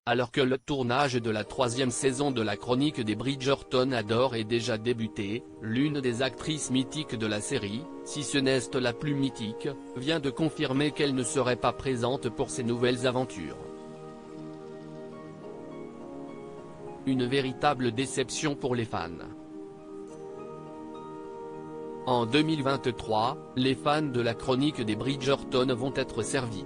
Alors que le tournage de la 3e saison de la chronique des Bridgerton adore est déjà débuté, l'une des actrices mythiques de la série, si ce n'est la plus mythique, vient de confirmer qu'elle ne serait pas présente pour ces nouvelles aventures. Une véritable déception pour les fans. En 2023, les fans de la chronique des Bridgerton vont être servis.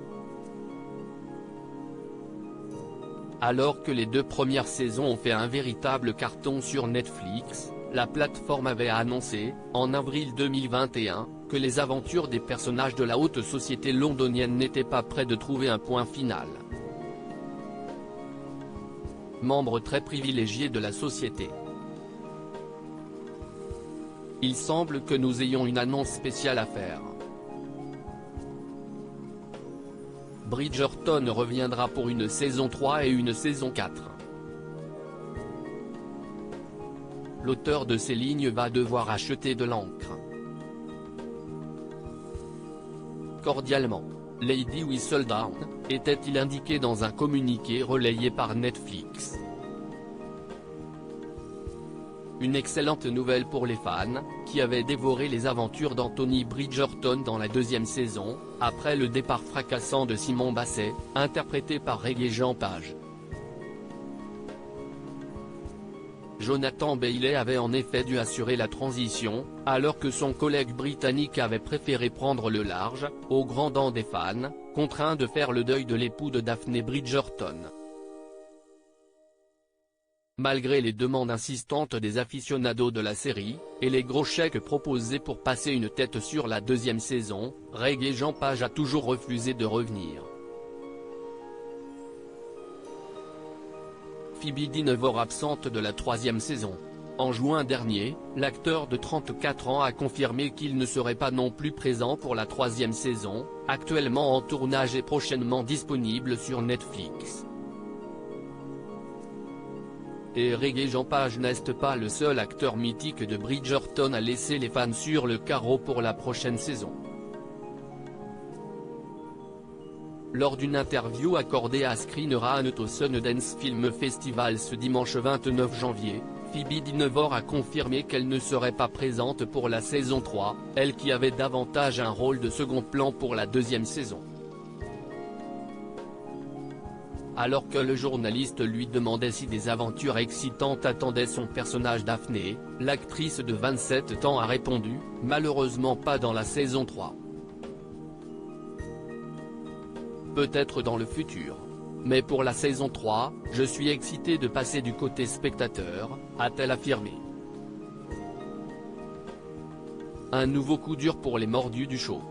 Alors que les 2 premières saisons ont fait un véritable carton sur Netflix, la plateforme avait annoncé, en avril 2021, que les aventures des personnages de la haute société londonienne n'étaient pas près de trouver un point final. Membre très privilégié de la société. Il semble que nous ayons une annonce spéciale à faire. Bridgerton reviendra pour une saison 3 et une saison 4. L'auteur de ces lignes va devoir acheter de l'encre. Cordialement, Lady Whistledown, était-il indiqué dans un communiqué relayé par Netflix. Une excellente nouvelle pour les fans, qui avaient dévoré les aventures d'Anthony Bridgerton dans la 2e saison, après le départ fracassant de Simon Basset, interprété par Régé-Jean Page. Jonathan Bailey avait en effet dû assurer la transition, alors que son collègue britannique avait préféré prendre le large, au grand dam des fans, contraint de faire le deuil de l'époux de Daphné Bridgerton. Malgré les demandes insistantes des aficionados de la série, et les gros chèques proposés pour passer une tête sur la 2e saison, Régé-Jean Page a toujours refusé de revenir. Phoebe Dynevor absente de la 3e saison. En juin dernier, l'acteur de 34 ans a confirmé qu'il ne serait pas non plus présent pour la 3e saison, actuellement en tournage et prochainement disponible sur Netflix. Et Régé-Jean Page n'est pas le seul acteur mythique de Bridgerton à laisser les fans sur le carreau pour la prochaine saison. Lors d'une interview accordée à Screen Rant au Sundance Film Festival ce dimanche 29 janvier, Phoebe Dynevor a confirmé qu'elle ne serait pas présente pour la saison 3, elle qui avait davantage un rôle de second plan pour la 2e saison. Alors que le journaliste lui demandait si des aventures excitantes attendaient son personnage Daphné, l'actrice de 27 ans a répondu « Malheureusement pas dans la saison 3. Peut-être dans le futur. Mais pour la saison 3, je suis excitée de passer du côté spectateur », a-t-elle affirmé. Un nouveau coup dur pour les mordus du show.